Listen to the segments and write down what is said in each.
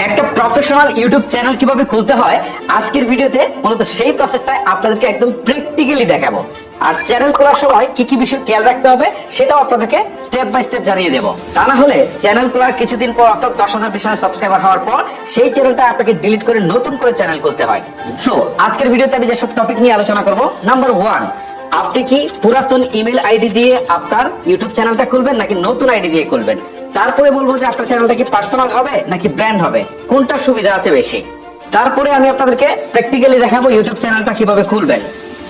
একটা professional YouTube channel কিভাবে খুলতে হয় আজকের ভিডিওতে মূলত সেই প্রসেসটা আপনাদেরকে একদম প্র্যাকটিক্যালি দেখাবো। আর চ্যানেল খোলার সময় কি কি বিষয় খেয়াল রাখতে হবে সেটাও আপনাদেরকে স্টেপ বাই স্টেপ জানিয়ে দেবো। তা না হলে চ্যানেল খোলার কিছুদিন পর অর্থাৎ 10,000 20,000 সাবস্ক্রাইবার হওয়ার পর সেই চ্যানেলটা আপনাকে ডিলিট করে নতুন করে চ্যানেল খুলতে হয়। সো আজকের ভিডিওতে আমি যেসব টপিক নিয়ে আলোচনা করবো, নাম্বার 1, আপনি কি পুরাতন ইমেল আইডি দিয়ে আপনার ইউটিউব চ্যানেলটা খুলবেন নাকি নতুন আইডি দিয়ে খুলবেন। তারপরে বলবো যে আপনার চ্যানেলটা কি পার্সোনাল হবে নাকি ব্র্যান্ড হবে, কোনটা সুবিধা আছে বেশি। তারপরে আমি আপনাদেরকে প্র্যাকটিক্যালি দেখাবো ইউটিউব চ্যানেলটা কিভাবে খুলবেন।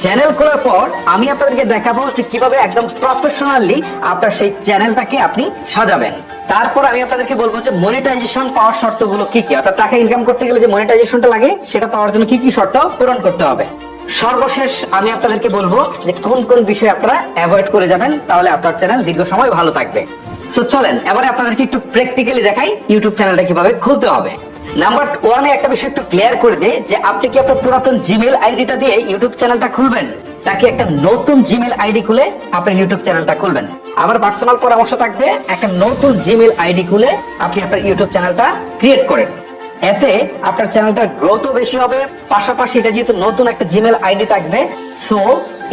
চ্যানেল খোলার পর আমি আপনাদেরকে দেখাবো যে কিভাবে একদম প্রফেশনালি আপনার সেই চ্যানেলটাকে আপনি সাজাবেন। তারপর আমি আপনাদেরকে বলবো যে মনিটাইজেশন পাওয়ার শর্তগুলো কি কি, অর্থাৎ টাকা ইনকাম করতে গেলে যে মনিটাইজেশনটা লাগে সেটা পাওয়ার জন্য কি কি শর্ত পূরণ করতে হবে। সর্বশেষ আমি আপনাদেরকে বলবো যে কোন কোন বিষয় আপনারা অ্যাভয়েড করে যাবেন, তাহলে আপনার চ্যানেল দীর্ঘ সময় ভালো থাকবে। সো চলেন এবারে আপনাদেরকে একটু প্র্যাকটিক্যালি দেখাই ইউটিউব চ্যানেলটা কিভাবে খুলতে হবে। নাম্বার 1 একটা বিষয় একটু ক্লিয়ার করে দেই যে আপনি কি আপনার পুরাতন জিমেল আইডিটা দিয়ে ইউটিউব চ্যানেলটা খুলবেন নাকি একটা নতুন জিমেল আইডি খুলে আপনার ইউটিউব চ্যানেলটা খুলবেন। আমার পার্সোনাল পরামর্শ থাকবে একটা নতুন জিমেল আইডি খুলে আপনি আপনার ইউটিউব চ্যানেলটা ক্রিয়েট করেন। এতে আপনার চ্যানেলটার গ্রোথও বেশি হবে, পাশাপাশি এটা যেহেতু নতুন একটা জিমেল আইডি থাকবে, সো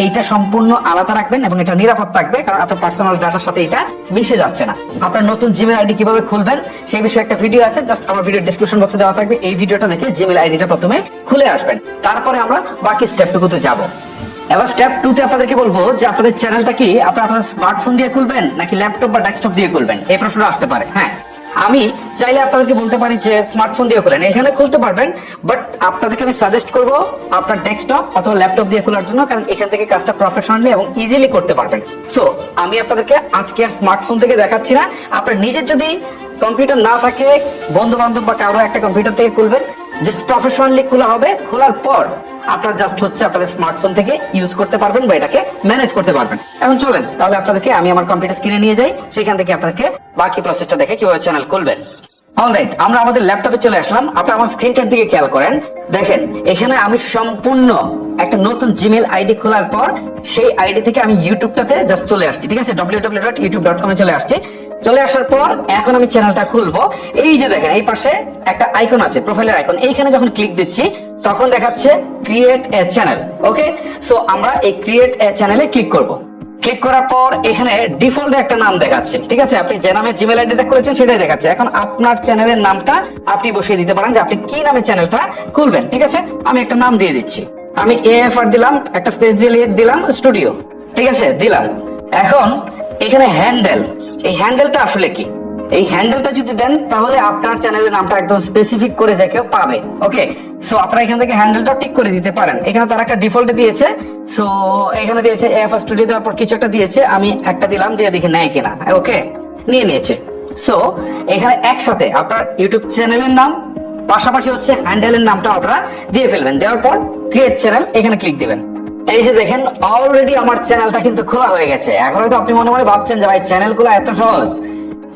এইটা সম্পূর্ণ আলাদা রাখবেন এবং এটা নিরাপদ থাকবে, কারণ আপনার পার্সোনাল ডাটার সাথে এটা মিশে যাচ্ছে না। আপনার নতুন জিমেল আইডি কিভাবে খুলবেন সেই বিষয়ে একটা ভিডিও আছে, জাস্ট আমার ভিডিও ডেসক্রিপশন বক্সে দেওয়া থাকবে। এই ভিডিওটা দেখে জিমেল আইডিটা প্রথমে খুলে আসবেন, তারপরে আমরা বাকি স্টেপটুকুতে যাব। এবার স্টেপ 2 তে আপনাদেরকে বলবো যে আপনাদের চ্যানেলটা কি আপনার স্মার্টফোন দিয়ে খুলবেন নাকি ল্যাপটপ বা ডেস্কটপ দিয়ে খুলবেন, এই প্রশ্নটা আসতে পারে। হ্যাঁ, আমি চাইলে আপনাদেরকে বলতে পারি যে স্মার্টফোন দিয়ে খুলেন, এখানে খুলতে পারবেন, বাট আপনাদেরকে আমি সাজেস্ট করব আপনার ডেস্কটপ অথবা ল্যাপটপ দিয়ে খোলার জন্য, কারণ এখান থেকে কাজটা প্রফেশনালি এবং ইজিলি করতে পারবেন। সো আমি আপনাদেরকে আজকে আর স্মার্টফোন থেকে দেখাচ্ছি না, আপনার নিজের যদি কম্পিউটার না থাকে বন্ধু বান্ধব বা কারো একটা কম্পিউটার থেকে খুলবেন, জাস্ট প্রফেশনালি খোলা হবে। খোলার পর আপনারা জাস্ট হচ্ছে আপনাদের স্মার্টফোন থেকে ইউজ করতে পারবেন বা এটাকে ম্যানেজ করতে পারবেন। এখন চলেন তাহলে আপনাদেরকে আমি আমার কম্পিউটার স্ক্রিনে নিয়ে যাই, সেখান থেকে আপনাদেরকে বাকি প্রসেসটা দেখে কিভাবে চ্যানেল খুলবেন। অলরাইট, আমরা আমাদের ল্যাপটপে চলে আসলাম। আপনারা আমার স্ক্রিনটার দিকে খেয়াল করেন, দেখেন এখানে আমি সম্পূর্ণ একটা নতুন জিমেল আইডি খোলার পর সেই আইডি থেকে আমি ইউটিউবটাতে জাস্ট চলে আসছি। ঠিক আছে, www.youtube.com এ চলে আসছি। চলে আসার পর এখন আমি চ্যানেলটা খুলবো। এই যে দেখেন এই পাশে একটা আইকন আছে, প্রোফাইলের আইকন, এইখানে যখন ক্লিক দিচ্ছি তখন দেখাচ্ছে create a channel. Okay, so আমরা এই ক্রিয়েট এ চ্যানেলে ক্লিক করব। ক্লিক করার পর এখানে ডিফল্ট একটা নাম দেখাচ্ছে। ঠিক আছে, আপনি যে নামে জিমেল আইডিটা করেছেন সেটাই দেখাচ্ছে। এখন আপনার চ্যানেলের নামটা আপনি বসিয়ে দিতে পারেন যে আপনি কি নামে চ্যানেলটা খুলবেন। ঠিক আছে, আমি একটা নাম দিয়ে দিচ্ছি, আমি AFR দিলাম, একটা স্পেস দিয়ে দিলাম স্টুডিও। ঠিক আছে, দিলাম। এখন এখানে হ্যান্ডেল, এই হ্যান্ডেলটা আসলে কি, এই হ্যান্ডেলটা যদি দেন তাহলে আপনার চ্যানেলের নামটা একদম স্পেসিফিক করে যে কেউ পাবে। ওকে, সো আপনারা এখান থেকে হ্যান্ডেলটা ঠিক করে দিতে পারেন। এখানে তারা একটা ডিফল্ট দিয়েছে, সো এখানে দিয়েছে AFR স্টুডিও, দেওয়ার পর কিছু একটা দিয়েছে, আমি একটা দিলাম, দিয়ে দেখে নেয় কিনা। ওকে, নিয়ে নিয়েছে। সো এখানে একসাথে আপনার ইউটিউব চ্যানেলের নাম পাশাপাশি হচ্ছে হ্যান্ডেলের নামটা আপনারা দিয়ে ফেলবেন। দেওয়ার পর ক্রিয়েট চ্যানেল এখানে ক্লিক দিবেন। এই যে দেখেন অলরেডি আমার চ্যানেলটা কিন্তু খোলা হয়ে গেছে। এখন হয়তো আপনি মনে মনে ভাবছেন যে ভাই চ্যানেল খোলা এত সহজ।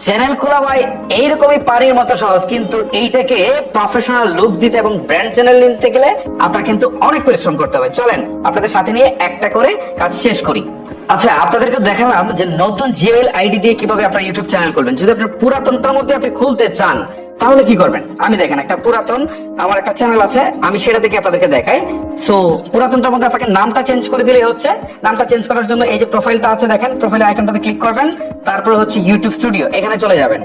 চ্যানেল খোলা ভাই এইরকমই পানির মতো সহজ, কিন্তু এইটাকে প্রফেশনাল লুক দিতে এবং ব্র্যান্ড চ্যানেল নিতে গেলে আপনার কিন্তু অনেক পরিশ্রম করতে হবে। চলেন আপনাদের সাথে নিয়ে একটা করে কাজ শেষ করি। আচ্ছা, আপনাদেরকে দেখালাম যে নতুন জিমেইল আইডি দিয়ে কিভাবে আপনার ইউটিউব চ্যানেল খুলবেন। যদি আপনার পুরাতনটার মধ্যে আপনি খুলতে চান তাহলে কি করবেন, আমি দেখেন একটা পুরাতন আমার একটা চ্যানেল আছে, আমি সেটা থেকে আপনাদেরকে দেখাই। সো পুরাতনটার মধ্যে আপনাকে নামটা চেঞ্জ করে দিলেই হচ্ছে। নামটা চেঞ্জ করার জন্য এই যে প্রোফাইলটা আছে দেখেন, প্রোফাইল আইকনটাতে ক্লিক করবেন, তারপর হচ্ছে ইউটিউব স্টুডিও, এখানে চলে যাবেন।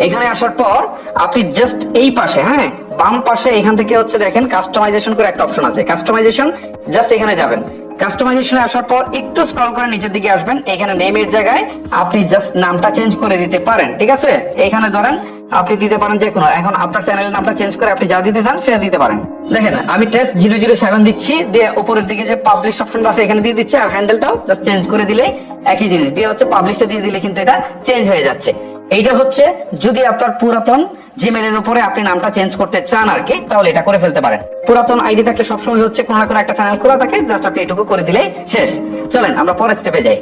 এখানে আসার পর আপনি জাস্ট এই পাশে, হ্যাঁ বাম পাশে এখান থেকে হচ্ছে দেখেন কাস্টমাইজেশন করে একটা অপশন আছে, কাস্টমাইজেশন, জাস্ট এখানে যাবেন। কাস্টমাইজেশনে আসার পর একটু স্ক্রল করে নিচের দিকে আসবেন, এখানে নেমের জায়গায় আপনি জাস্ট নামটা চেঞ্জ করে দিতে পারেন। ঠিক আছে, এখানে ধরেন আপনি দিতে পারেন যে কোনো, এখন আপনার চ্যানেলের নামটা চেঞ্জ করে আপনি যা দিতে চান সেটা দিতে পারেন। দেখেন আমি টেস্ট 007 দিচ্ছি, দিয়ে উপরের দিকে যে পাবলিশ অপশনটা আছে এখানে দিয়ে দিচ্ছি, আর হ্যান্ডেলটাও জাস্ট চেঞ্জ করে দিলে একই জিনিস দিয়ে হচ্ছে পাবলিশটা দিয়ে দিলে কিন্তু এটা চেঞ্জ হয়ে যাচ্ছে। এইটা হচ্ছে যদি আপনার পুরাতন জিমেলের উপরে আপনি নামটা চেঞ্জ করতে চান আর কি, তাহলে এটা করে ফেলতে পারেন। পুরাতন আইডি থাকলে সবসময় হচ্ছে কোনো না কোনো একটা চ্যানেল খোলা থাকে, জাস্ট আপনি এটুকু করে দিলেই শেষ। চলেন আমরা পরের স্টেপে যাই।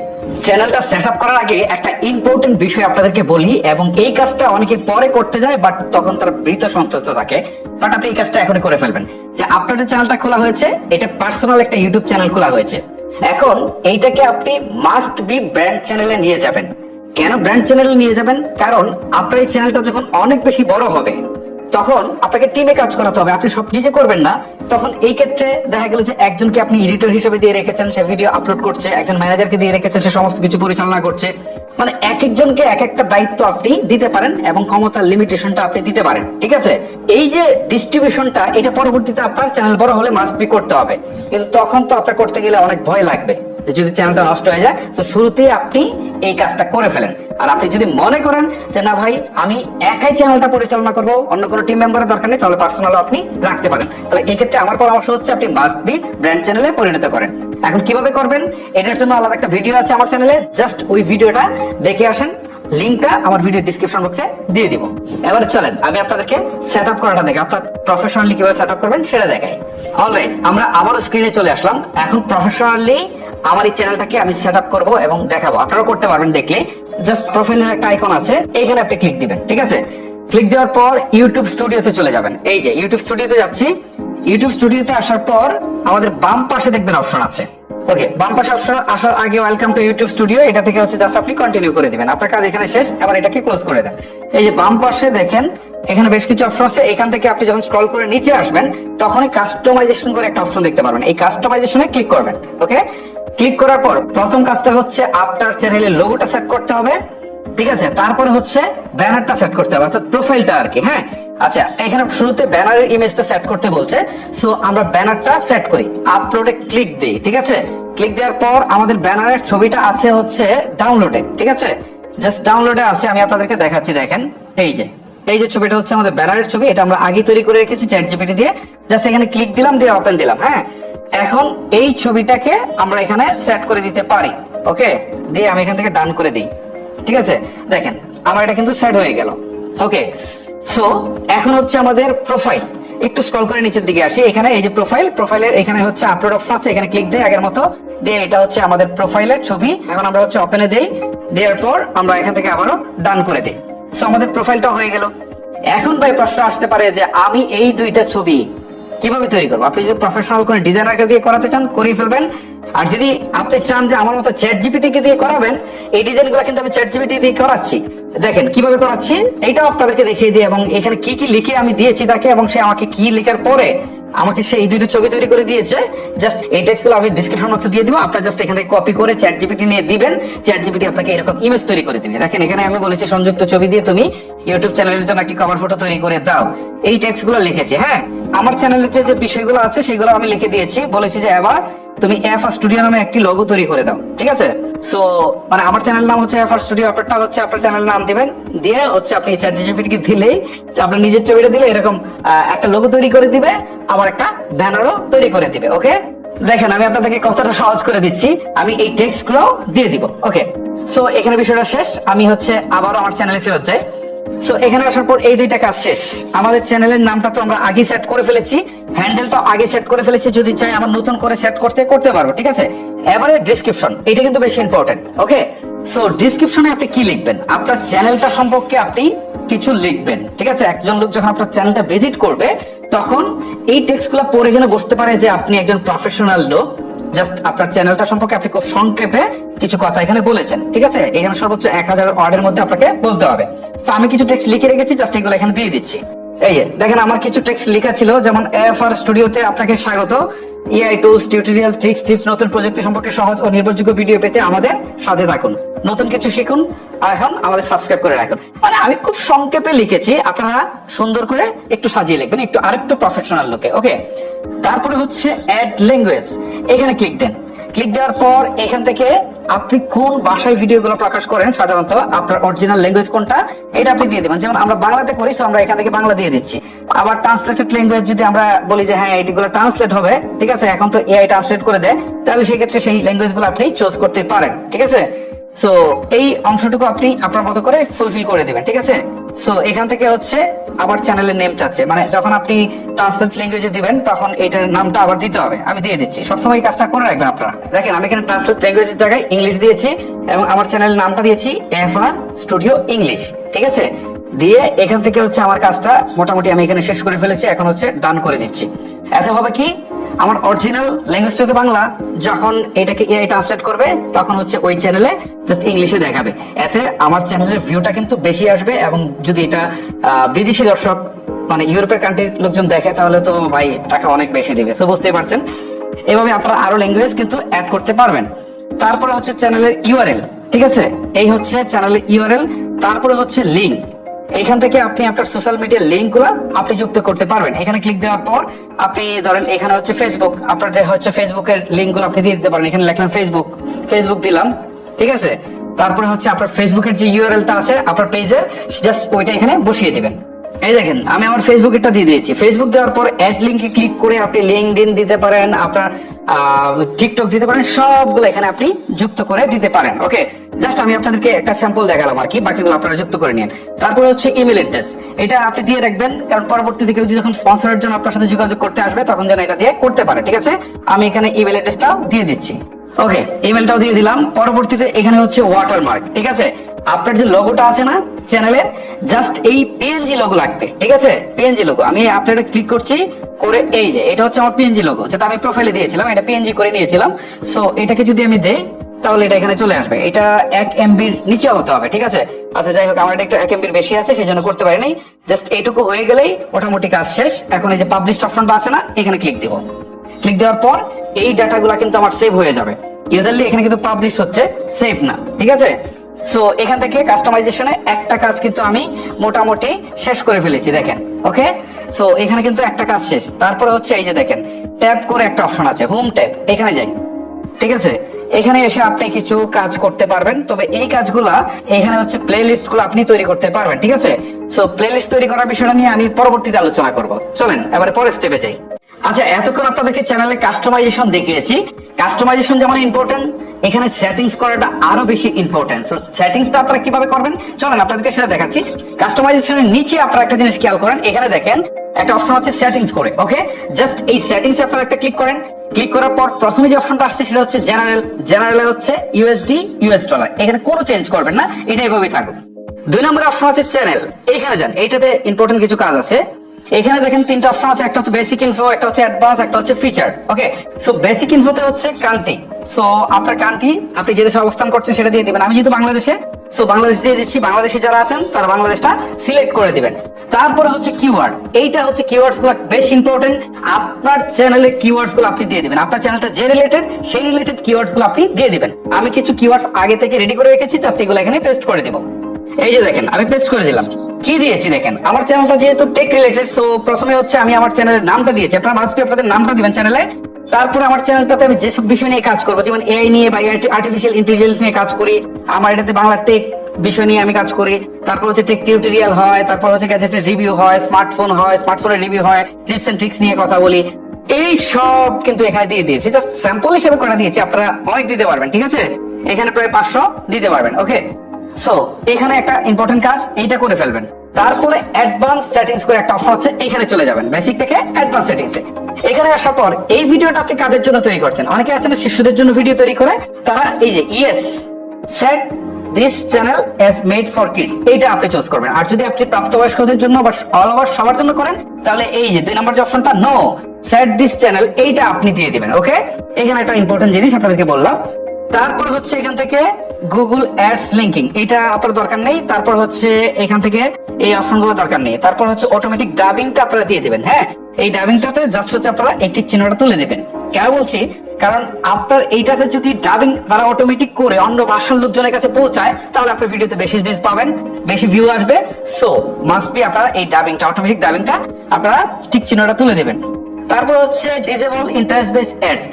চ্যানেলটা সেট আপ করার আগে একটা ইম্পর্টেন্ট বিষয় আপনাদেরকে বলি, এবং এই কাজটা অনেকে পরে করতে যায় বাট তখন তার বৃত সন্তুষ্ট থাকে, বাট আপনি এই কাজটা এখনই করে ফেলবেন। যে আপনার যে চ্যানেলটা খোলা হয়েছে এটা পার্সোনাল একটা ইউটিউব চ্যানেল খোলা হয়েছে, এখন এইটাকে আপনি মাস্ট বি ব্র্যান্ড চ্যানেলে নিয়ে যাবেন। কেন ব্র্যান্ড চ্যানেলে নিয়ে যাবেন, কারণ আপনার এই চ্যানেলটা যখন অনেক বেশি বড় হবে তখন আপনাকে টিমে কাজ করাতে হবে, আপনি সব নিজে করবেন না। তখন এই ক্ষেত্রে দেখা গেল যে একজনকে আপনি এডিটর হিসেবে দিয়ে রেখেছেন, সে ভিডিও আপলোড করছে, একজন ম্যানেজারকে দিয়ে রেখেছেন, সে সমস্ত কিছু পরিচালনা করছে। মানে এক একজনকে এক একটা দায়িত্ব আপনি দিতে পারেন এবং ক্ষমতার লিমিটেশনটা আপনি দিতে পারেন, ঠিক আছে? এই যে ডিস্ট্রিবিউশনটা, এটা পরবর্তীতে আপনার চ্যানেল বড় হলে মাস্ট বি করতে হবে, কিন্তু তখন তো আপনার করতে গেলে অনেক ভয় লাগবে যে যদি চ্যানেলটা নষ্ট হয়ে যায়। তো শুরুতেই আপনি এই কাজটা করে ফেলেন। আর আপনি যদি মনে করেন যে না ভাই আমি একাই চ্যানেলটা পরিচালনা করব, অন্য কোনো টিম মেম্বারের দরকার নেই, তাহলে পার্সোনাল আপনি রাখতে পারেন। তবে এই ক্ষেত্রে আমার পরামর্শ হচ্ছে আপনি মাস্ট বি ব্র্যান্ড চ্যানেলে পরিণত করেন। এখন কিভাবে করবেন এটার জন্য আলাদা একটা ভিডিও আছে আমার চ্যানেলে, জাস্ট ওই ভিডিওটা দেখে আসেন, লিংকটা আমার ভিডিও ডিসক্রিপশন বক্সে দিয়ে দিব। এবারে চলেন আমি আপনাদেরকে সেটআপ করাটা দেখাই, আপনার প্রফেশনালি কিভাবে সেটআপ করবেন সেটা দেখাই। অলরাইট, আমরা আবারও স্ক্রিনে চলে আসলাম। এখন প্রফেশনালি আমার এই চ্যানেলটাকে আমি সেটআপ করব এবং দেখাবো, আপনারাও করতে পারবেন। দেখলে জাস্ট প্রোফাইলের একটা আইকন আছে, এইখানে আপনি ক্লিক দিবেন, ঠিক আছে? ক্লিক দেওয়ার পর ইউটিউব স্টুডিওতে চলে যাবেন। এই যে ইউটিউব স্টুডিওতে যাচ্ছি। ইউটিউব স্টুডিওতে আসার পর আমাদের বাম পাশে দেখবেন অপশন আছে। ওকে, বাম পাশে অপশন আসার আগে ওয়েলকাম টু ইউটিউব স্টুডিও, এটা থেকে হচ্ছে জাস্ট আপনি কন্টিনিউ করে দিবেন। আপনার কাজ এখানে শেষ, এবার এটাকে ক্লোজ করে দেন। এই যে বাম পাশে দেখেন এখানে বেশ কিছু অপশন আছে, এখান থেকে আপনি যখন স্ক্রল করে নিচে আসবেন তখনই কাস্টমাইজেশন করে একটা অপশন দেখতে পারবেন, এই কাস্টমাইজেশনে ক্লিক করবেন। ওকে, ক্লিক করার পর প্রথম কাজটা হচ্ছে আপনার চ্যানেলের লোগোটা সেট করতে হবে, ঠিক আছে? তারপরে হচ্ছে ব্যানারটা সেট করতে হবে, অর্থাৎ প্রোফাইলটা আর কি। হ্যাঁ, আচ্ছা, এখানে শুরুতে ব্যানারের ইমেজটা সেট করতে বলছে, সো আমরা ব্যানারটা সেট করি, আপলোডে ক্লিক দিই, ঠিক আছে? ক্লিক দেওয়ার পর আমাদের ব্যানারের ছবিটা আছে হচ্ছে ডাউনলোডে, ঠিক আছে? জাস্ট ডাউনলোডে আছে, আমি আপনাদেরকে দেখাচ্ছি। দেখেন এই যে ছবিটা হচ্ছে আমাদের ব্যানারের ছবি, এটা আমরা আগে তৈরি করে রেখেছি চ্যাট জিপিটি দিয়ে। জাস্ট এখানে ক্লিক দিলাম, দিয়ে ওপেন দিলাম। হ্যাঁ, এখন এই ছবিটাকে আমরা এখানে সেট করে দিতে পারি। ওকে, দিয়ে আমি এখান থেকে ডান করে দিই, ঠিক আছে? দেখেন আমার এটা কিন্তু সেট হয়ে গেল। ওকে, সো এখন হচ্ছে আমাদের প্রোফাইল। একটু স্ক্রল করে নিচের দিকে আসি, এখানে এই যে প্রোফাইলের এখানে হচ্ছে আপলোড অপশন আছে, এখানে ক্লিক দেই আগের মতো, দিয়ে এটা হচ্ছে আমাদের প্রোফাইলের ছবি। এখন আমরা হচ্ছে ওপেনে দেই, দেওয়ার পর আমরা এখান থেকে আবারও ডান করে দিই। সো আমাদের প্রোফাইলটা হয়ে গেল। এখন ভাই প্রশ্ন আসতে পারে যে আমি এই দুইটা ছবি কিভাবে তৈরি করবো? আপনি যদি প্রফেশনাল কোনো ডিজাইনারকে দিয়ে করাতে চান করিয়ে ফেলবেন, আর যদি আপনি চান যে আমার মতো চ্যাট জিপিটি কে দিয়ে করাবেন, এই ডিজাইনগুলো কিন্তু আমি চ্যাট জিপিটি দিয়ে করাচ্ছি। দেখেন কিভাবে করাচ্ছি, এইটাও আপনাদেরকে দেখিয়ে দিই, এবং এখানে কি কি লিখে আমি দিয়েছি তাকে, এবং সে আমাকে কি লেখার পরে আমাকে সে এই দুইটা ছবি তৈরি করে দিয়েছে। জাস্ট এই টেক্সটগুলো আমি ডেসক্রিপশন বক্সে দিয়ে দিব, আপনারা জাস্ট এখান থেকে কপি করে চ্যাট জিপিটি নিয়ে দিবেন, চ্যাট জিপিটি আপনাকে এরকম ইমেজ তৈরি করে দিবে। দেখেন এখানে আমি বলেছি সংযুক্ত ছবি দিয়ে তুমি ইউটিউব চ্যানেলের জন্য একটি কভার ফটো তৈরি করে দাও, এই টেক্সটগুলো লিখেছি। হ্যাঁ, আমার চ্যানেলের যে বিষয়গুলো আছে সেগুলো আমি লিখে দিয়েছি, বলেছি যে এবার তুমি এফআর স্টুডিও নামে একটি লোগো তৈরি করে দাও, ঠিক আছে? সো মানে আমার চ্যানেল নাম হচ্ছে এফআর স্টুডিও, আপনারটা হচ্ছে আপনার চ্যানেল নাম দিবেন, দিয়ে হচ্ছে আপনি চ্যাট জিপিটি দিলেই আপনার নিজের ছবিটা দিলে এরকম একটা লোগো তৈরি করে দিবে, আবার একটা ব্যানারও তৈরি করে দিবে। ওকে, দেখেন আমি আপনাদেরকে কথাটা সহজ করে দিচ্ছি, আমি এই টেক্সট গুলো দিয়ে দিব। ওকে, সো এখানে বিষয়টা শেষ, আমি হচ্ছে আবারও আমার চ্যানেলে ফেরত যাই। সো এখানে আসার পর এই দুইটা কাজ শেষ। আমাদের চ্যানেলের নামটা তো আমরা আগে সেট করে ফেলেছি, হ্যান্ডেল তো আগে সেট করে ফেলেছি, যদি চাই আবার নতুন করে সেট করতে পারবো, ঠিক আছে? এবারে ডেসক্রিপশন, এটা কিন্তু বেশি ইম্পর্টেন্ট। ওকে, সো ডেসক্রিপশনে আপনি কি লিখবেন? আপনার চ্যানেলটা সম্পর্কে আপনি কিছু লিখবেন, ঠিক আছে? একজন লোক যখন আপনার চ্যানেলটা ভিজিট করবে তখন এই টেক্সটগুলো পড়ে যেন বুঝতে পারে যে আপনি একজন প্রফেশনাল লোক, জাস্ট আপনার চ্যানেলটা সম্পর্কে আপনি খুব সংক্ষেপে কিছু কথা এখানে বলেছেন, ঠিক আছে? এখানে সর্বোচ্চ 1000 ওয়ার্ডের মধ্যে আপনাকে বলতে হবে। তো আমি কিছু টেক্সট লিখে রেখেছি, জাস্ট এগুলো এখানে দিয়ে দিচ্ছি। এই যে দেখেন আমার কিছু টেক্সট লেখা ছিল, যেমন এফআর স্টুডিওতে আপনাকে স্বাগত, AI tools, tutorial, tricks, tips, নতুন প্রযুক্তি সম্পর্কে সহজ ও নির্ভরযোগ্য ভিডিও পেতে আমাদের সাথে থাকুন, নতুন কিছু শিখুন, এখন আমাদের সাবস্ক্রাইব করে রাখুন। মানে আমি খুব সংক্ষেপে লিখেছি, আপনারা সুন্দর করে একটু সাজিয়ে লিখবেন, একটু আরেকটু প্রফেশনাল লুকে। ওকে, তারপরে হচ্ছে অ্যাড ল্যাঙ্গুয়েজ, এখানে ক্লিক দেন। ক্লিক দেওয়ার পর এখান থেকে আপনি কোন ভাষায় ভিডিওগুলো প্রকাশ করেন, সাধারণত আপনার অরিজিনাল ল্যাঙ্গুয়েজ কোনটা এটা আপনি দিয়ে দিবেন। যেমন আমরা বাংলাতে করি, সো আমরা এখান থেকে বাংলা দিয়ে দিচ্ছি। আবার ট্রান্সলেটেড ল্যাঙ্গুয়েজ যদি আমরা বলি যে হ্যাঁ এগুলো ট্রান্সলেট হবে, ঠিক আছে, এখন তো এআই ট্রান্সলেট করে দেয়, তাহলে সেই ক্ষেত্রে সেই ল্যাঙ্গুয়েজগুলো আপনি চুজ করতে পারেন, ঠিক আছে? সো এই অংশটুকু আপনি আপনার মতো করে ফুলফিল করে দিবেন, ঠিক আছে? সো এখান থেকে হচ্ছে আবার চ্যানেলের নেম চাচ্ছে, মানে যখন আপনি ট্রান্সলেট ল্যাঙ্গুয়েজে দিবেন তখন এটার নামটা আবার দিতে হবে, আমি দিয়ে দিচ্ছি। সবসময় এই কাজটা করে রাখবেন আপনারা। দেখেন আমি এখানে ট্রান্সলেট ল্যাঙ্গুয়েজের জায়গায় ইংলিশ দিয়েছি, এবং আমার চ্যানেলের নামটা দিয়েছি এফআর স্টুডিও ইংলিশ, ঠিক আছে? দিয়ে এখান থেকে হচ্ছে আমার কাজটা মোটামুটি আমি এখানে শেষ করে ফেলেছি, এখন হচ্ছে ডান করে দিচ্ছি। এতে হবে কি, আমার অরিজিনাল ল্যাঙ্গুয়েজটা তো বাংলা, যখন এটাকে এআই ট্রান্সলেট করবে তখন হচ্ছে ওই চ্যানেলে জাস্ট ইংলিশে দেখাবে, এতে আমার চ্যানেলের ভিউটা কিন্তু বেশি আসবে। এবং যদি এটা বিদেশি দর্শক মানে ইউরোপের কান্ট্রির লোকজন দেখে তাহলে তো ভাই টাকা অনেক বেশি দিবে, সো বুঝতেই পারছেন। এভাবে আপনারা আরো ল্যাঙ্গুয়েজ কিন্তু অ্যাড করতে পারবেন। তারপরে হচ্ছে চ্যানেলের ইউআরএল, ঠিক আছে, এই হচ্ছে চ্যানেলের ইউআরএল। তারপরে হচ্ছে লিঙ্ক, এখান থেকে আপনি আপনার সোশ্যাল মিডিয়ার লিঙ্ক গুলো আপনি যুক্ত করতে পারবেন। এখানে ক্লিক দেওয়ার পর আপনি ধরেন এখানে হচ্ছে ফেসবুক, আপনার যে হচ্ছে ফেসবুকের লিঙ্ক গুলো আপনি দিয়ে দিতে পারেন। এখানে লিখলাম ফেসবুক, ফেসবুক দিলাম, ঠিক আছে। তারপরে হচ্ছে আপনার ফেসবুকের যে ইউআরএলটা আছে আপনার পেজে, জাস্ট ওইটা এখানে বসিয়ে দিবেন। এই দেখেন আমি আমার ফেসবুকেরটা দিয়ে দিয়েছি। ফেসবুক দেওয়ার পর অ্যাড লিঙ্কে ক্লিক করে আপনি লিঙ্কডইন দিতে পারেন, আপনার টিকটক দিতে পারেন, সবগুলো এখানে আপনি যুক্ত করে দিতে পারেন। ওকে, জাস্ট আমি আপনাদেরকে একটা স্যাম্পল দেখালাম আর কি, বাকিগুলো আপনারা যুক্ত করে নিন। তারপরে হচ্ছে ইমেল অ্যাড্রেস, এটা আপনি দিয়ে রাখবেন, কারণ পরবর্তীতে কেউ যখন স্পন্সরের জন্য আপনার সাথে যোগাযোগ করতে আসবে তখন যেন এটা দিয়ে করতে পারে, ঠিক আছে। আমি এখানে ইমেল অ্যাড্রেসটাও দিয়ে দিচ্ছি। ওকে, ইমেলটাও দিয়ে দিলাম। পরবর্তীতে এখানে হচ্ছে ওয়াটারমার্ক, ঠিক আছে। আপনার যে লোগোটা আছে না চ্যানেলের, জাস্ট এই পিএনজি লোগো লাগবে, ঠিক আছে। পিএনজি লোগো আমি আপনারা ক্লিক করছি করে, এই যে এটা হচ্ছে আমার পিএনজি লোগো, যেটা আমি প্রোফাইলে দিয়েছিলাম, এটা পিএনজি করে নিয়েছিলাম। সো এটাকে যদি আমি দেই তাহলে এটা এখানে চলে আসবে। এটা 1 MB নিচে হতে হবে, ঠিক আছে। আচ্ছা যাই হোক, আমার এটা একটু 1 MB বেশি আছে সেই জন্য করতে পারিনি। জাস্ট এইটুকু হয়ে গেলেই মোটামুটি কাজ শেষ। এখন এই যে পাবলিশ অপশনটা আছে না, এখানে ক্লিক দিব। ক্লিক দেওয়ার পর এই ডাটাগুলো কিন্তু আমার সেভ হয়ে যাবে। ইউজারলি এখানে কিন্তু পাবলিশ হচ্ছে, সেভ না, ঠিক আছে। সো এখান থেকে কাস্টমাইজেশনে একটা কাজ কিন্তু আমি মোটামুটি শেষ করে ফেলেছি, দেখেন। ওকে, সো এখানে কিন্তু একটা কাজ শেষ। তারপরে হচ্ছে এই যে দেখেন ট্যাব করে একটা অপশন আছে, হোম ট্যাব, এখানে যাই, ঠিক আছে। এখানে এসে আপনি কিছু কাজ করতে পারবেন, তবে এই কাজগুলা এখানে হচ্ছে প্লে লিস্ট গুলো আপনি তৈরি করতে পারবেন, ঠিক আছে। সো প্লে লিস্ট তৈরি করার বিষয়টা নিয়ে আমি পরবর্তীতে আলোচনা করব। চলেন এবারে পরের স্টেপে যাই। আচ্ছা, এতক্ষণ আপনাদেরকে চ্যানেলে কাস্টমাইজেশন দেখিয়েছি। কাস্টমাইজেশন যেমন ইম্পর্টেন্ট, এখানে সেটিংস করাটা আরো বেশি ইম্পর্টেন্ট। সো সেটিংসটা আপনারা কিভাবে করবেন চলেন আপনাদেরকে সেটা দেখাচ্ছি। কাস্টমাইজেশনের নিচে আপনারা একটা জিনিস খেয়াল করেন, এখানে দেখেন একটা অপশন আছে সেটিংস করে। ওকে, জাস্ট এই সেটিংস আপনারা একটা ক্লিক করেন। ক্লিক করার পর প্রথমে যে অপশনটা আসছে সেটা হচ্ছে জেনারেল। জেনারেলে হচ্ছে ইউএসডি, ইউএস ডলার, এখানে কোনো চেঞ্জ করবেন না, এটা এভাবেই থাকুক। 2 নম্বর অপশন আছে চ্যানেল, এখানে যান। এইটাতে ইম্পর্টেন্ট কিছু কাজ আছে। এখানে দেখেন 3টা অপশন আছে, একটা হচ্ছে বেসিক ইনফো, একটা হচ্ছে অ্যাডভান্স, একটা হচ্ছে ফিচার। ওকে, সো বেসিক ইনফোতে হচ্ছে কান্ট্রি। সো আপনার কান্ট্রি, আপনি যে দেশে অবস্থান করছেন সেটা দিয়ে দিবেন। আমি যেহেতু বাংলাদেশে, সো বাংলাদেশ দিয়ে দিচ্ছি। বাংলাদেশি যারা আছেন তারা বাংলাদেশটা সিলেক্ট করে দিবেন। তারপরে হচ্ছে কিওয়ার্ড, এইটা হচ্ছে কিওয়ার্ডস গুলো বেশ ইম্পর্টেন্ট। আপনার চ্যানেলের কিওয়ার্ডস গুলো আপনি দিয়ে দিবেন। আপনার চ্যানেলটা যে রিলেটেড সেই রিলেটেড কিওয়ার্ডস গুলো আপনি দিয়ে দিবেন। আমি কিছু কিওয়ার্ডস আগে থেকে রেডি করে রেখেছি, জাস্ট এগুলো এখানে পেস্ট করে দিব। এই যে দেখেন আমি পেস্ট করে দিলাম। কি দিয়েছি দেখেন, আমার চ্যানেলটা যেহেতু টেক রিলেটেড, সো প্রথমে হচ্ছে আমি আমার চ্যানেলের নামটা দিয়েছি। আপনারা মাস্ট বি আপনাদের নামটা দিবেন চ্যানেলে। তারপরে আমার চ্যানেলটাতে আমি যেসব বিষয় নিয়ে কাজ করবো, যেমন এআই নিয়ে বা আর্টিফিশিয়াল ইন্টেলিজেন্স নিয়ে কাজ করি, আমার এটাতে বাংলা টেক বিষয় নিয়ে আমি কাজ করি। তারপর হচ্ছে টেক টিউটোরিয়াল হয়, তারপর হচ্ছে গ্যাজেটের রিভিউ হয়, স্মার্টফোন হয়, স্মার্টফোনের রিভিউ হয়, টিপস এন্ড ট্রিক্স নিয়ে কথা বলি। এই সব কিন্তু এখানে দিয়ে দিয়েছি, জাস্ট স্যাম্পল হিসেবে করে দিয়েছি। আপনারা অনেক দিতে পারবেন, ঠিক আছে। এখানে প্রায় 500 দিতে পারবেন। ওকে, সো এখানে একটা ইম্পর্টেন্ট কাজ এইটা করে ফেলবেন। তারপরে অ্যাডভান্স সেটিংস করে একটা অপশন আছে, এখানে চলে যাবেন। বেসিক থেকে অ্যাডভান্স সেটিংসে এখানে আসার পর এই ভিডিওটা আপনি কাদের জন্য তৈরি করছেন? অনেকে আছেন শিশুদের জন্য ভিডিও তৈরি করে, তারা এই যে yes set this channel as made for kids, এইটা আপনি চুজ করবেন। আর যদি আপনি প্রাপ্তবয়স্কদের জন্য বা অল ওভার সবার জন্য করেন, তাহলে এই যে 2 নম্বর যে অপশনটা নো সেট দিস চ্যানেল, এইটা আপনি দিয়ে দিবেন। ওকে, এখানে একটা ইম্পর্টেন্ট জিনিস আপনাদেরকে বললাম। তারপর হচ্ছে এখান থেকে গুগল অ্যাডস লিঙ্কিং, এটা আপনার দরকার নেই। তারপর হচ্ছে এখান থেকে এই অপশনগুলো দরকার নেই। তারপর হচ্ছে অটোমেটিক ডাবিংটা আপনারা দিয়ে দিবেন। হ্যাঁ, এই ডাবিংটাতে জাস্ট হচ্ছে আপনারা একটি চিহ্নটা তুলে দিবেন। কেন বলছি, কারণ আপনার এইটাতে যদি ডাবিং তারা অটোমেটিক করে অন্য ভাষার লোকজনের কাছে পৌঁছায়, তাহলে আপনার ভিডিওতে বেশি ভিউজ পাবেন, বেশি ভিউ আসবে। সো মাস্ট বি আপনারা এই ডাবিংটা, অটোমেটিক ডাবিংটা আপনারা টিক চিহ্নটা তুলে দিবেন। তারপর হচ্ছে ডিসেবল ইন্টারেস্ট বেস অ্যাড,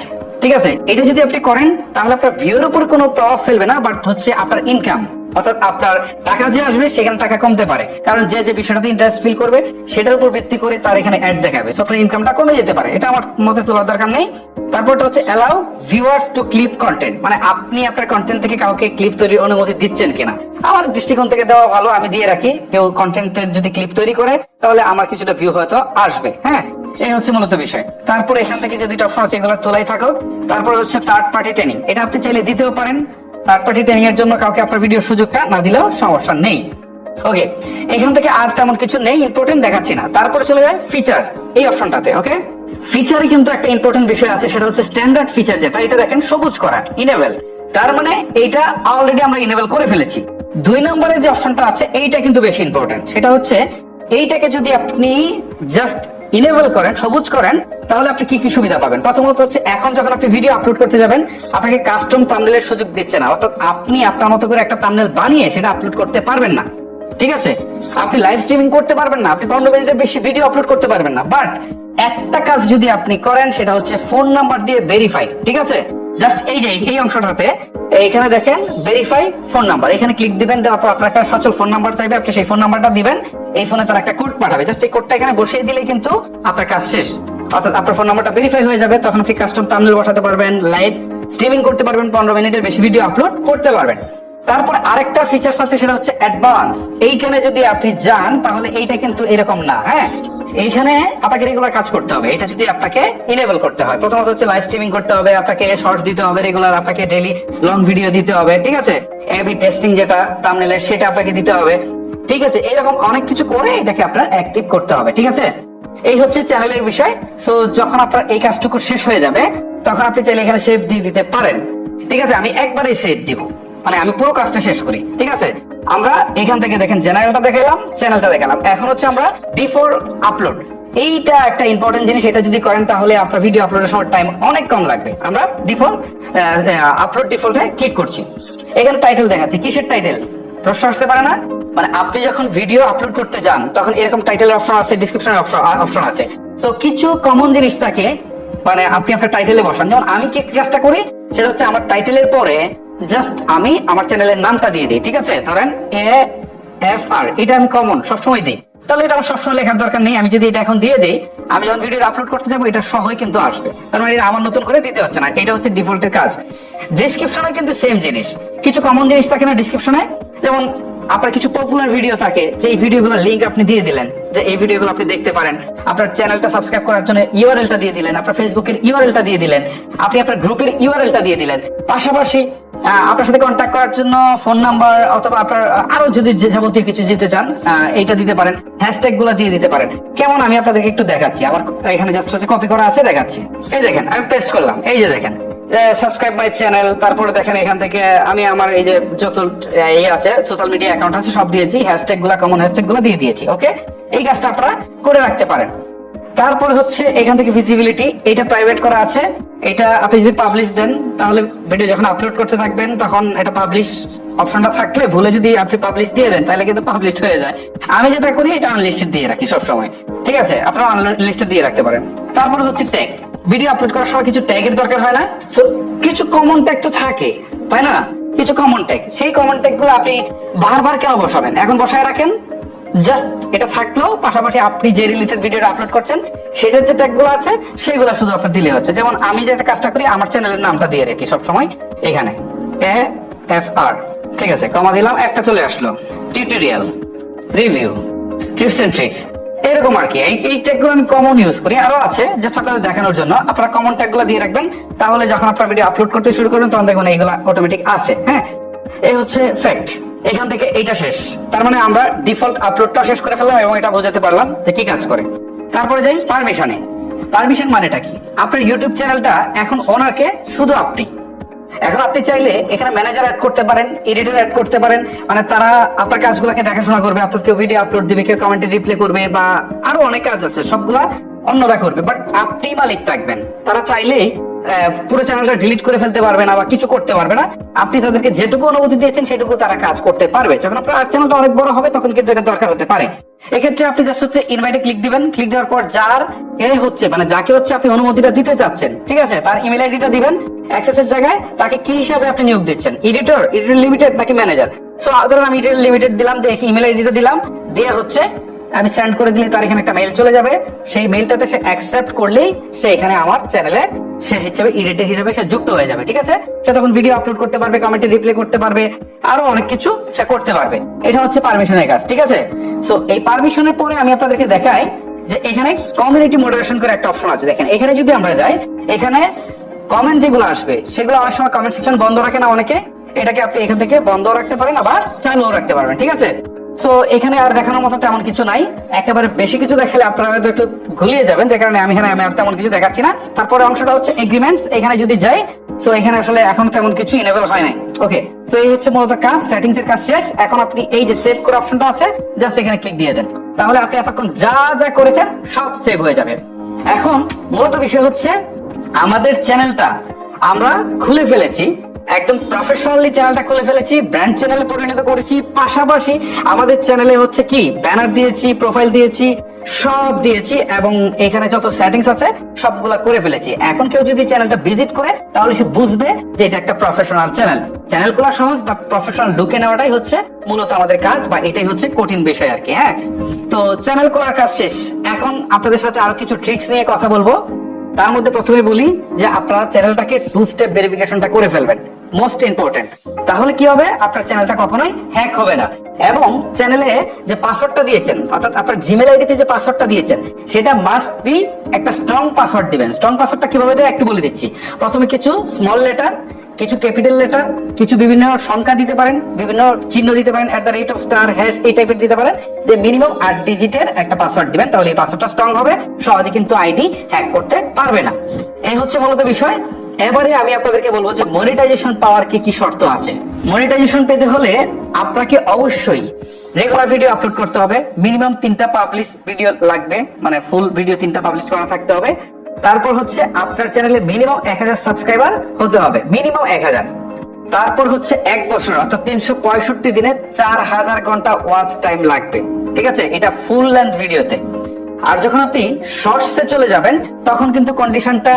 ঠিক আছে। এটা যদি আপনি করেন তাহলে আপনার ভিউর উপর কোনো প্রভাব ফেলবে না, বাট হচ্ছে আপনার ইনকাম, অর্থাৎ আপনার টাকা যে আসবে সেখানে টাকা কমতে পারে, কারণ যে যে বিষয়টাতে ইন্টারেস্ট ফিল করবে সেটার উপর ভিত্তি করে তার এখানে অ্যাড দেখাবে। সো আপনার ইনকামটা কমে যেতে পারে, এটা আমার মতে তোলার দরকার নেই। তারপরটা হচ্ছে allow viewers to clip content, মানে আপনি আপনার কন্টেন্ট থেকে কাউকে ক্লিপ তৈরির অনুমতি দিচ্ছেন কিনা। আমার দৃষ্টিকোণ থেকে দেওয়া ভালো, আমি দিয়ে রাখি। কেউ কন্টেন্টের যদি ক্লিপ তৈরি করে তাহলে আমার কিছুটা ভিউ হয়তো আসবে। হ্যাঁ, এই হচ্ছে মূলত বিষয়। তারপর এখান থেকে যে 2টা অপশন আছে এগুলো তোলাই থাকুক। তারপর হচ্ছে থার্ড পার্টি ট্রেনিং, এটা আপনি চাইলে দিতেও পারেন। থার্ড পার্টি ট্রেনিং এর জন্য কাউকে আপনার ভিডিওর সুযোগটা না দিলেও সমস্যা নেই। ওকে, এখান থেকে আর তেমন কিছু নেই, ইম্পর্টেন্ট দেখাচ্ছি না। তারপরে চলে যায় ফিচার, এই অপশনটাতে। ওকে, ফিচারে কিন্তু একটা ইম্পর্টেন্ট বিষয় আছে, সেটা হচ্ছে স্ট্যান্ডার্ড ফিচার, যেটা এটা দেখেন সবুজ করা, ইনেবল। তার মানে এইটা অলরেডি আমরা ইনেবল করে ফেলেছি। 2 নম্বরে যে অপশনটা আছে এইটা কিন্তু বেশি ইম্পর্টেন্ট, সেটা হচ্ছে এইটাকে যদি আপনি জাস্ট ইনেবল করেন, সবুজ করেন, তাহলে আপনি কি কি সুবিধা পাবেন? প্রথমত হচ্ছে এখন যখন আপনি ভিডিও আপলোড করতে যাবেন, আপনাকে কাস্টম থাম্বনেলের সুযোগ দিচ্ছে না, অর্থাৎ আপনি আপনার মতো করে একটা থাম্বনেল বানিয়ে সেটা আপলোড করতে পারবেন না। ঠিক আছে, আপনি লাইভ স্ট্রিমিং করতে পারবেন না, আপনি 15 মিনিটের বেশি ভিডিও আপলোড করতে পারবেন না। বাট একটা কাজ যদি আপনি করেন, সেটা হচ্ছে ফোন নাম্বার দিয়ে ভেরিফাই। ঠিক আছে, জাস্ট এই যে এই অংশটাতে এখানে দেখেন ভেরিফাই ফোন নাম্বার, এখানে ক্লিক দিবেন, দেওয়ার পর আপনার একটা সচল ফোন নাম্বার চাইবে, আপনি সেই ফোন নাম্বারটা দিবেন, এই ফোনে তার একটা কোড পাঠাবে, জাস্ট এই কোডটা এখানে বসিয়ে দিলেই কিন্তু আপনার কাজ শেষ। অর্থাৎ আপনার ফোন নাম্বারটা ভেরিফাই হয়ে যাবে, তখন আপনি কাস্টম থাম্বনেল বসাতে পারবেন, লাইভ স্ট্রিমিং করতে পারবেন, 15 মিনিটের বেশি ভিডিও আপলোড করতে পারবেন। তারপরে আরেকটা ফিচার্স আছে, সেটা হচ্ছে অ্যাডভান্স। এইখানে যদি আপনি যান তাহলে এইটা কিন্তু এরকম না। হ্যাঁ, এইখানে আপনাকে রেগুলার কাজ করতে হবে, এটা যদি আপনাকে ইনেবল করতে হয়। প্রথমত হচ্ছে লাইভ স্ট্রিমিং করতে হবে, আপনাকে শর্টস দিতে হবে রেগুলার, আপনাকে ডেইলি লং ভিডিও দিতে হবে। ঠিক আছে, এবি টেস্টিং যেটা থাম্বনেলের সেটা আপনাকে দিতে হবে। ঠিক আছে, এরকম অনেক কিছু করে এটাকে আপনার অ্যাক্টিভ করতে হবে। ঠিক আছে, এই হচ্ছে চ্যানেলের বিষয়। সো যখন আপনার এই কাজটুকু শেষ হয়ে যাবে, তখন আপনি চাইলে এখানে সেভ দিয়ে দিতে পারেন। ঠিক আছে, আমি একবারেই সেভ দিব, মানে আমি পুরো কাজটা শেষ করি। ঠিক আছে, আমরা এখান থেকে দেখেন জেনারেলটা দেখালাম, চ্যানেলটা দেখালাম, এখন হচ্ছে আমরা বিফোর আপলোড, এইটা একটা ইম্পর্টেন্ট জিনিস। এটা যদি করেন তাহলে আপনার ভিডিও আপলোডের সময় টাইম অনেক কম লাগবে। আমরা ডিফল্ট আপলোড ডিফল্টে ক্লিক করছি, এখানে টাইটেল দেখাচ্ছি। কিসের টাইটেল? প্রশ্ন আসতে পারে না? মানে আপনি যখন ভিডিও আপলোড করতে যান তখন এরকম টাইটেলের অপশন আছে, ডিসক্রিপশনের অপশন আছে। তো কিছু কমন জিনিস থাকে, মানে আপনি আপনার টাইটেলে বসান। যেমন আমি কি কাজটা করি, সেটা হচ্ছে আমার টাইটেলের পরে জাস্ট আমি আমার চ্যানেলের নামটা দিয়ে দিই। ঠিক আছে, ধরেন AFR, এটা আমি কমন সবসময় দিই, তাহলে এটা আমার সবসময় লেখার দরকার নেই। আমি যদি এটা এখন দিয়ে দিই, আমি যখন ভিডিও আপলোড করতে যাবো এটা সহই কিন্তু আসবে, তার মানে এটা আমার নতুন করে দিতে হচ্ছে না। এটা হচ্ছে ডিফল্টের কাজ। ডেসক্রিপশনে কিন্তু সেম জিনিস, কিছু কমন জিনিস থাকে না ডিসক্রিপশনে, যেমন আপনার কিছু পপুলার ভিডিও থাকে, যে এই ভিডিওগুলোর লিংক আপনি দিয়ে দিলেন, যে এই ভিডিওগুলো আপনি দেখতে পারেন, আপনার চ্যানেলটা সাবস্ক্রাইব করার জন্য ইউআরএলটা দিয়ে দিলেন, আপনার ফেসবুকের ইউআরএলটা দিয়ে দিলেন, আপনি আপনার গ্রুপের ইউআরএলটা দিয়ে দিলেন, পাশাপাশি আপনার সাথে কন্ট্যাক্ট করার জন্য ফোন নাম্বার, অথবা আপনার আরো যদি যে যাবতীয় কিছু দিতে চান এইটা দিতে পারেন, হ্যাশট্যাগ গুলো দিয়ে দিতে পারেন। কেমন আমি আপনাদেরকে একটু দেখাচ্ছি, আমার এখানে জাস্ট হচ্ছে কপি করা আছে, দেখাচ্ছি। এই দেখেন আমি পেস্ট করলাম, এই যে দেখেন সাবস্ক্রাইব মাই চ্যানেল, তারপরে দেখেন এখান থেকে আমি আমার এই যে যত এই আছে সোশ্যাল মিডিয়া অ্যাকাউন্ট আছে সব দিয়েছি, হ্যাশট্যাগ গুলা কমন হ্যাশট্যাগ গুলো দিয়ে দিয়েছি। ওকে, এই কাজটা আপনারা করে রাখতে পারেন। তারপরে হচ্ছে এখান থেকে ভিজিবিলিটি, এটা প্রাইভেট করা আছে, এটা আপনি যদি পাবলিশ দেন তাহলে ভিডিও যখন আপলোড করতে থাকবেন তখন এটা পাবলিশ অপশনটা থাকলে ভুলে যদি আপনি পাবলিশ দিয়ে দেন তাহলে কিন্তু পাবলিশ হয়ে যায়। আমি যেটা করি এটা আনলিস্টেড দিয়ে রাখি সব সময়। ঠিক আছে, আপনারা আনলিস্টেড দিয়ে রাখতে পারেন। তারপরে হচ্ছে ট্যাগ, ভিডিও আপলোড করার সময় কিছু ট্যাগের দরকার হয় না? সো কিছু কমন ট্যাগ তো থাকে, তাই না? কিছু কমন ট্যাগ, সেই কমন ট্যাগ গুলো আপনি বারবার কেন বসাবেন? এখন বসায় রাখেন, জাস্ট এটা থাকলো, পাশাপাশি আপনি যে রিলেটেড ভিডিওটা আপলোড করছেন সেটার যে ট্যাগ গুলো আছে সেগুলো শুধু আপনার দিলে হচ্ছে। যেমন আমি যেটা কাজটা করি, আমার চ্যানেলের নামটা দিয়ে রাখি সবসময় এখানে AFR। ঠিক আছে, কমা দিলাম, একটা চলে আসলো, tutorial, review, tips and tricks, এরকম আর কি। এই ট্যাগ গুলো আমি কমন ইউজ করি, আরো আছে জাস্ট আপনাদের দেখানোর জন্য। আপনারা কমন ট্যাগ গুলো দিয়ে রাখবেন, তাহলে যখন আপনার ভিডিও আপলোড করতে শুরু করবেন তখন দেখবেন এইগুলা অটোমেটিক আছে। হ্যাঁ, এই হচ্ছে ফ্যাক্ট। এখান থেকে এইটা শেষ, তার মানে আমরা ডিফল্ট আপলোডটা শেষ করে ফেললাম এবং এটা বোঝাতে পারলাম যে কি কাজ করে। তারপরে যাই পারমিশনে। পারমিশন মানেটা কি? আপনার ইউটিউব চ্যানেলটা এখন ওনারকে শুধু আপনি, এখন আপনি চাইলে এখানে ম্যানেজার অ্যাড করতে পারেন, এডিটর অ্যাড করতে পারেন, মানে তারা আপনার কাজগুলোকে দেখাশোনা করবে, অর্থাৎ কেউ ভিডিও আপলোড দিবে, কেউ কমেন্টে রিপ্লাই করবে, বা আরো অনেক কাজ আছে, সবগুলা অন্যরা করবে, বাট আপনি মালিক থাকবেন। তারা চাইলেই পুরো চ্যানেলটা ডিলিট করে ফেলতে পারবে না বা কিছু করতে পারবে না। আপনি তাদেরকে যেটুকু অনুমতি দিয়েছেন সেটুকু তারা কাজ করতে পারবে। যখন আপনার চ্যানেলটা অনেক বড় হবে তখন কিন্তু এটা দরকার হতে পারে। এক্ষেত্রে আপনি জাস্ট হচ্ছে ইনভাইটে ক্লিক দিবেন, ক্লিক দেওয়ার পর যার হচ্ছে মানে যাকে হচ্ছে আপনি অনুমতিটা দিতে চাচ্ছেন, ঠিক আছে, তার ইমেল আইডিটা দিবেন, অ্যাক্সেসের জায়গায় তাকে কি হিসাবে আপনি নিয়োগ দিচ্ছেন, এডিটর লিমিটেড নাকি ম্যানেজার। সো ধরুন আমি এডিটর লিমিটেড দিলাম, দেখি ইমেল আইডিটা দিলাম, দিয়ে হচ্ছে আমি সেন্ড করে দিলে তার এখানে একটা মেইল চলে যাবে। সেই মেইলটাতে সে অ্যাকসেপ্ট করলেই সে এখানে আমার চ্যানেলে সে হিসেবে এডিটর হিসেবে সে যুক্ত হয়ে যাবে। ঠিক আছে, সে তখন ভিডিও আপলোড করতে পারবে, কমেন্টে রিপ্লাই করতে পারবে, আরো অনেক কিছু সে করতে পারবে। এটা হচ্ছে পারমিশনের কাজ। ঠিক আছে, সো এই পারমিশনের পরে আমি আপনাদেরকে দেখাই যে এখানে কমিউনিটি মডারেশন করে একটা অপশন আছে। দেখেন এখানে যদি আমরা যাই, এখানে কমেন্ট যেগুলো আসবে সেগুলো অনেক সময় কমেন্ট সেকশন বন্ধ রাখে না অনেকে, এটাকে আপনি এখান থেকে বন্ধ রাখতে পারেন, আবার চালুও রাখতে পারবেন। ঠিক আছে, সো এখানে আর দেখানোর মতো তেমন কিছু নাই। একেবারে বেশি কিছু দেখালে আপনারা হয়তো একটু ঘুলিয়ে যাবেন, যে কারণে আমি আর তেমন কিছু দেখাচ্ছি না। তারপরে অংশটা হচ্ছে এগ্রিমেন্টস, এখানে যদি যাই, সো এখানে আসলে এখন তেমন কিছু ইনেবল হয় নাই। ওকে, সো এই হচ্ছে মূলত কাজ, সেটিংস এর কাজ শেষ। এখন আপনি এই যে সেভ করা অপশনটা আছে, জাস্ট এখানে ক্লিক দিয়ে দেন। তাহলে আপনি এতক্ষণ যা যা করেছেন সব সেভ হয়ে যাবে। এখন মূলত বিষয় হচ্ছে আমাদের চ্যানেলটা আমরা খুলে ফেলেছি, একদম প্রফেশনালি চ্যানেলটা খুলে ফেলেছি, ব্র্যান্ড চ্যানেলে পরিণত করেছি। পাশাপাশি আমাদের চ্যানেলে হচ্ছে কি ব্যানার দিয়েছি, প্রোফাইল দিয়েছি, সব দিয়েছি, এবং এখানে যত সেটিংস আছে সবগুলা করে ফেলেছি। এখন কেউ যদি চ্যানেলটা ভিজিট করে তাহলে সে বুঝবে যে এটা একটা প্রফেশনাল চ্যানেল। চ্যানেল খোলা সহজ, বা প্রফেশনাল ঢুকে নেওয়াটাই হচ্ছে মূলত আমাদের কাজ, বা এটাই হচ্ছে কঠিন বিষয় আর কি। হ্যাঁ, তো চ্যানেল খোলার কাজ শেষ। এখন আপনাদের সাথে আরো কিছু ট্রিক্স নিয়ে কথা বলবো। তার মধ্যে প্রথমে বলি যে আপনারা চ্যানেলটাকে 2 স্টেপ ভেরিফিকেশনটা করে ফেলবেন, মোস্ট ইম্পর্টেন্ট। তাহলে কি হবে, আপনার চ্যানেলটা কখনোই হ্যাক হবে না। এবং চ্যানেলে যে পাসওয়ার্ডটা দিয়েছেন, অর্থাৎ আপনার জিমেল আইডিতে যে পাসওয়ার্ডটা দিয়েছেন, সেটা মাস্ট বি একটা স্ট্রং পাসওয়ার্ড দিবেন। স্ট্রং পাসওয়ার্ডটা কিভাবে দেয় একটু বলে দিচ্ছি। প্রথমে কিছু স্মল লেটার, কিছু ক্যাপিটাল লেটার, কিছু বিভিন্ন সংখ্যা দিতে পারেন, বিভিন্ন চিহ্ন দিতে পারেন, @, হ্যাশ, এই টাইপের দিতে পারেন। যে মিনিমাম 8 ডিজিটের একটা পাসওয়ার্ড দিবেন, তাহলে এই পাসওয়ার্ডটা স্ট্রং হবে, সহজে কিন্তু আইডি হ্যাক করতে পারবে না। এই হচ্ছে মূলত বিষয়। এবারে আমি আপনাদেরকে বলবো যে মনিটাইজেশন পাওয়ার কি কি শর্ত আছে। মনিটাইজেশন পেতে হলে আপনাকে অবশ্যই রেগুলার ভিডিও আপলোড করতে হবে। মিনিমাম 3টা পাবলিশ ভিডিও লাগবে, মানে ফুল ভিডিও 3টা পাবলিশ করা থাকতে হবে। তারপর হচ্ছে আপনার চ্যানেলে মিনিমাম 1000 সাবস্ক্রাইবার হতে হবে, মিনিমাম 1000। তারপর হচ্ছে 1 বছর অর্থাৎ 365 দিনে 4000 ঘন্টা ওয়াচ টাইম লাগবে। ঠিক আছে, এটা ফুল লেন্থ ভিডিওতে। আর যখন আপনি শর্টসে চলে যাবেন তখন কিন্তু কন্ডিশনটা